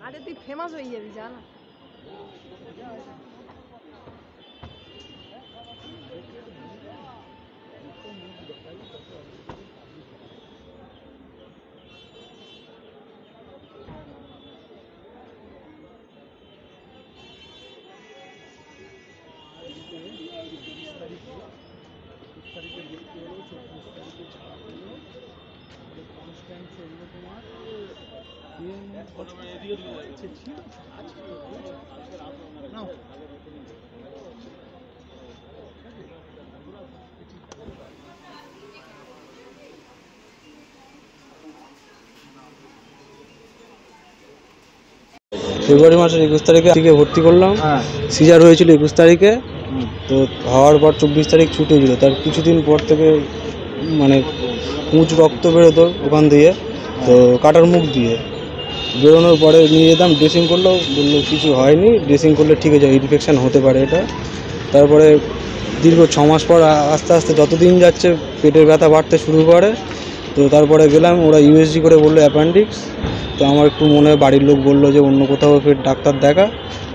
আরে তুই ফেমাস হয়ে যাবি জানা। ফেব্রুয়ারি মাসের 21 তারিখে থেকে ভর্তি করলাম। সিজার হয়েছিল 21 তারিখে, তো হওয়ার পর 24 তারিখ ছুটি ছিল। তার কিছুদিন পর থেকে মানে পুঁজ রক্ত বেরোতো ওখান দিয়ে, তো কাটার মুখ দিয়ে বেরোনোর পরে নিয়ে যেতাম, ড্রেসিং করলো, বললো কিছু হয়নি, ড্রেসিং করলে ঠিক আছে, ইনফেকশান হতে পারে এটা। তারপরে দীর্ঘ 6 মাস পর আস্তে আস্তে যতদিন যাচ্ছে পেটের ব্যথা বাড়তে শুরু করে। তো তারপরে গেলাম, ওরা ইউএসজি করে বললো অ্যাপেন্ডিক্স। তো আমার একটু মনে হয় বাড়ির লোক বললো যে অন্য কোথাও ফের ডাক্তার দেখা।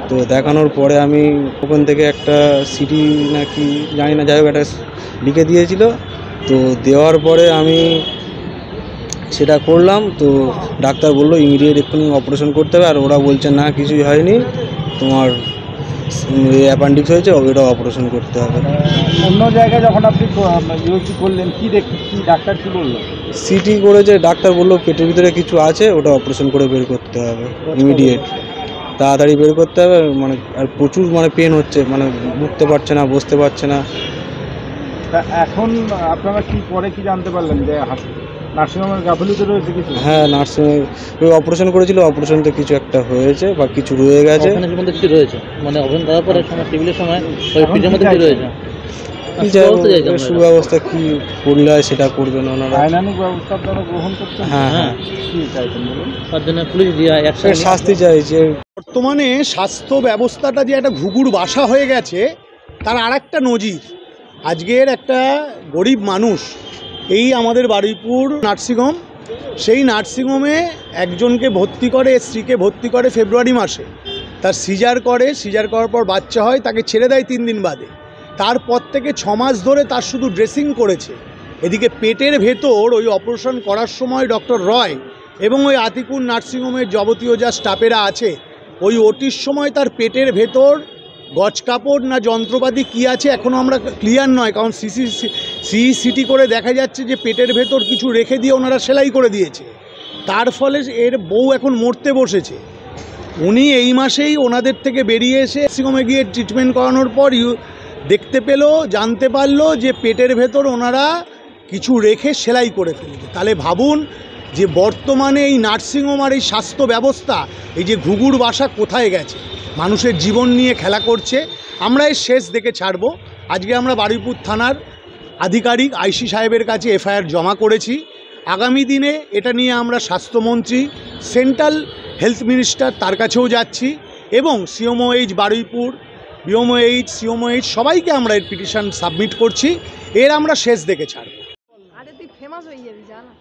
তো দেখানোর পরে আমি ওখান থেকে একটা সিটি নাকি জানি না, যাই হোক একটা লিখে দিয়েছিল। তো দেওয়ার পরে আমি সেটা করলাম। তো ডাক্তার বললো ইমিডিয়েট এক্ষুনি অপারেশন করতে হবে, আর ওরা বলছে না কিছুই হয়নি, তোমার অ্যাপেন্ডিক্স হয়েছে, ওটা অপারেশন করতে হবে। অন্য জায়গায় যখন আপনি ইউএসজি করলেন কি ডাক্তার কি বললো? সিটি করেছে, ডাক্তার বললো পেটের ভিতরে কিছু আছে, ওটা অপারেশন করে বের করতে হবে ইমিডিয়েট, তাড়াতাড়ি বের করতে হবে। মানে আর প্রচুর পেন হচ্ছে, উঠতে পারছে না, বসতে পারছে না। এখন আপনারা কি পরে কি জানতে পারলেন যে নার্সিংহোমের গাফিলতি রয়েছে কিছু? হ্যাঁ, নার্সিংহোমে ওই অপারেশন করেছিল, অপারেশনতে কিছু একটা হয়েছে বা কিছু রয়ে গেছে। কিছু রয়েছে অপারেশন করার পরে টেবিলের সময় রয়েছে। সুব্যবস্থা কি করলে হয় সেটা করবেন ওনারা। আইনানুগ ব্যবস্থা আপনারা গ্রহণ করছেন? হ্যাঁ, কি চাইছেন বলুন? তার জন্য পুলিশ শাস্তি চাইছে। বর্তমানে স্বাস্থ্য ব্যবস্থাটা যে একটা ঘুঘুর বাসা হয়ে গেছে, তার আরেকটা নজির আজকের একটা গরিব মানুষ, এই আমাদের বারুইপুর নার্সিংহোম, সেই নার্সিংহোমে একজনকে ভর্তি করে, স্ত্রীকে ভর্তি করে ফেব্রুয়ারি মাসে। তার সিজার করার পর বাচ্চা হয়, তাকে ছেড়ে দেয় 3 দিন বাদে। তারপর থেকে 6 মাস ধরে তার শুধু ড্রেসিং করেছে। এদিকে পেটের ভেতর ওই অপারেশন করার সময় ডক্টর রয় এবং ওই আতিকুর নার্সিংহোমের যাবতীয় যা স্টাফেরা আছে, ওই ওটির সময় তার পেটের ভেতর গজ কাপড় না যন্ত্রপাতি কি আছে এখনও আমরা ক্লিয়ার নয়, কারণ সিটি করে দেখা যাচ্ছে যে পেটের ভেতর কিছু রেখে দিয়ে ওনারা সেলাই করে দিয়েছে। তার ফলে এর বউ এখন মরতে বসেছে। উনি এই মাসেই ওনাদের থেকে বেরিয়ে এসে নার্সিংহোমে গিয়ে ট্রিটমেন্ট করানোর পর জানতে পারলো যে পেটের ভেতর ওনারা কিছু রেখে সেলাই করে ফেলেছে। তাহলে ভাবুন যে বর্তমানে এই নার্সিংহোম আর এই স্বাস্থ্য ব্যবস্থা, এই যে ঘুঘুর বাসা কোথায় গেছে, মানুষের জীবন নিয়ে খেলা করছে। আমরা এর শেষ দেখে ছাড়ব। আজকে আমরা বারুইপুর থানার আধিকারিক আইসি সাহেবের কাছে এফআইআর জমা করেছি। আগামী দিনে এটা নিয়ে আমরা স্বাস্থ্যমন্ত্রী, সেন্ট্রাল হেলথ মিনিস্টার তার কাছেও যাচ্ছি, এবং সিওমওএইচ বারুইপুর, বিওমওএইচ, সিওমওএইচ সবাইকে আমরা এর পিটিশন সাবমিট করছি। এর আমরা শেষ দেখে ছাড়ব। আরে তুই ফেমাস হয়ে যাবি জানা।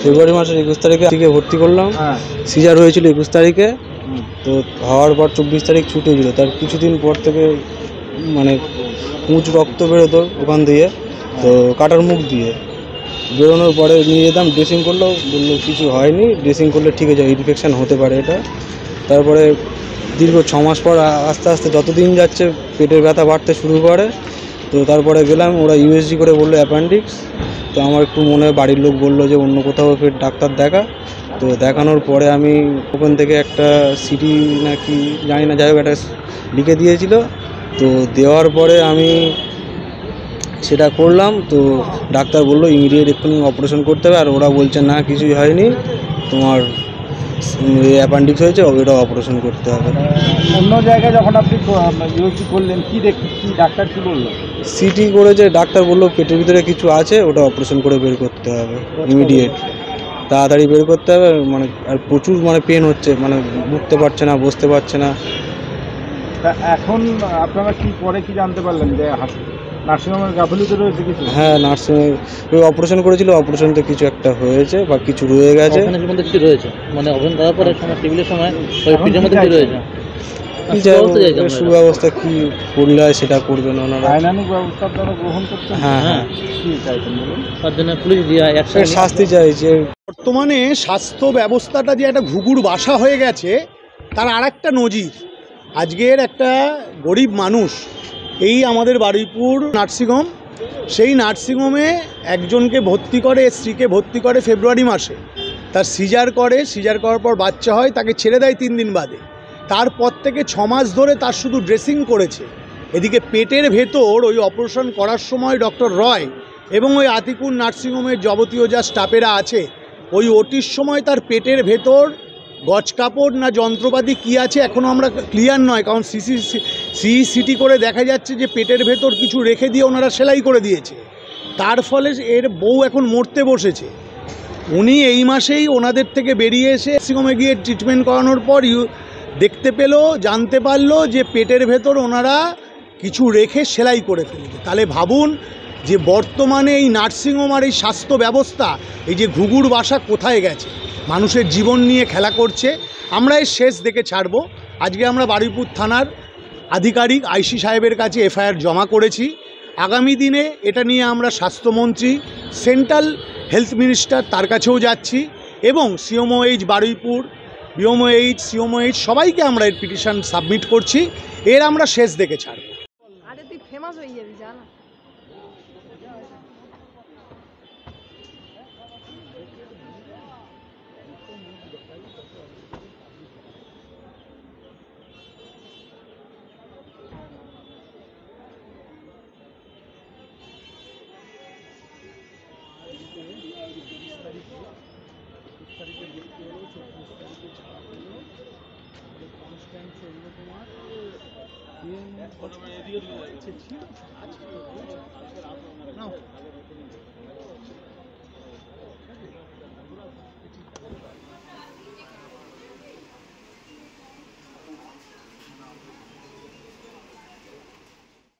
ফেব্রুয়ারি মাসের 21 তারিখে থেকে ভর্তি করলাম। সিজার হয়েছিল 21 তারিখে, তো হওয়ার পর 24 তারিখ ছুটি ছিল। তার কিছুদিন পর থেকে পুঁজ রক্ত বেরোতো ওখান দিয়ে, তো কাটার মুখ দিয়ে বেরোনোর পরে নিয়ে যেতাম, ড্রেসিং করলো, বললো কিছু হয়নি, ড্রেসিং করলে ঠিক আছে, ইনফেকশান হতে পারে এটা। তারপরে দীর্ঘ 6 মাস পর আস্তে আস্তে যতদিন যাচ্ছে পেটের ব্যথা বাড়তে শুরু করে। তো তারপরে গেলাম, ওরা ইউএসজি করে বললো অ্যাপেন্ডিক্স। তো আমার একটু মনে হয় বাড়ির লোক বললো যে অন্য কোথাও ফের ডাক্তার দেখা। তো দেখানোর পরে আমি ওখান থেকে একটা সিটি নাকি জানি না, যাই হোক একটা লিখে দিয়েছিল। তো দেওয়ার পরে আমি সেটা করলাম। তো ডাক্তার বললো ইমিডিয়েট এক্ষুনি অপারেশন করতে হবে, আর ওরা বলছে না কিছুই হয়নি, তোমার অ্যাপেন্ডিক্স হয়েছে, ওটা অপারেশন করতে হবে। অন্য জায়গায় যখন আপনি ইউএসজি করলেন কি ডাক্তার কি বললো? সিটি করেছে, ডাক্তার বললো পেটের ভিতরে কিছু আছে, ওটা অপারেশন করে বের করতে হবে ইমিডিয়েট, তাড়াতাড়ি বের করতে হবে। মানে আর প্রচুর পেন হচ্ছে, উঠতে পারছে না, বসতে পারছে না। তা এখন আপনারা কি পরে কি জানতে পারলেন যে নার্সিংহোমের গাফিলতি রয়েছে কিছু? হ্যাঁ, নার্সিং ওই অপারেশন করেছিল, অপারেশনতে কিছু একটা হয়েছে বা কিছু রয়ে গেছে। ওখানে জীবনটা কি রয়েছে মানে অভিযান করার পরে সময় টেবিলের সময় ওই ফ্রিজের মধ্যে কি রয়েছে? সুব্যবস্থা কি করলে হয় সেটা করবেন ওনারা। আইনানুগ ব্যবস্থা আপনারা গ্রহণ করছেন? হ্যাঁ হ্যাঁ, কি চাইছেন বলুন? তার জন্য পুলিশ দিয়ে এর শাস্তি চাইছে। বর্তমানে স্বাস্থ্য ব্যবস্থাটা যে একটা ঘুঘুর বাসা হয়ে গেছে, তার আর একটা নজির। আজকের একটা গরিব মানুষ এই আমাদের বারুইপুর নার্সিংহোম, সেই নার্সিংহোমে একজনকে ভর্তি করে, স্ত্রীকে ভর্তি করে ফেব্রুয়ারি মাসে। তার সিজার করার পর বাচ্চা হয়, তাকে ছেড়ে দেয় 3 দিন বাদে। তারপর থেকে 6 মাস ধরে তার শুধু ড্রেসিং করেছে। এদিকে পেটের ভেতর ওই অপারেশন করার সময় ডক্টর রয় এবং ওই আতিকুর নার্সিংহোমের যাবতীয় যা স্টাফেরা আছে, ওই ওটির সময় তার পেটের ভেতর গজ কাপড় না যন্ত্রপাতি কি আছে এখনও আমরা ক্লিয়ার নয়, কারণ সিটি করে দেখা যাচ্ছে যে পেটের ভেতর কিছু রেখে দিয়ে ওনারা সেলাই করে দিয়েছে। তার ফলে এর বউ এখন মরতে বসেছে। উনি এই মাসেই ওনাদের থেকে বেরিয়ে এসে নার্সিংহোমে গিয়ে ট্রিটমেন্ট করানোর পর জানতে পারলো যে পেটের ভেতর ওনারা কিছু রেখে সেলাই করে ফেলেছে। তাহলে ভাবুন যে বর্তমানে এই নার্সিংহোম আর এই স্বাস্থ্য ব্যবস্থা, এই যে ঘুঘুর বাসা কোথায় গেছে, মানুষের জীবন নিয়ে খেলা করছে। আমরা এর শেষ দেখে ছাড়বো। আজকে আমরা বারুইপুর থানার আধিকারিক আইসি সাহেবের কাছে এফআইআর জমা করেছি। আগামী দিনে এটা নিয়ে আমরা স্বাস্থ্যমন্ত্রী, সেন্ট্রাল হেলথ মিনিস্টার তার কাছেও যাচ্ছি, এবং সিওমওএইচ বারুইপুর, সিওমওএইচ সবাইকে আমরা এর পিটিশন সাবমিট করছি। এর আমরা শেষ দেখে ছাড়বো। আরে তুই ফেমাস হয়ে যাবি জানা। না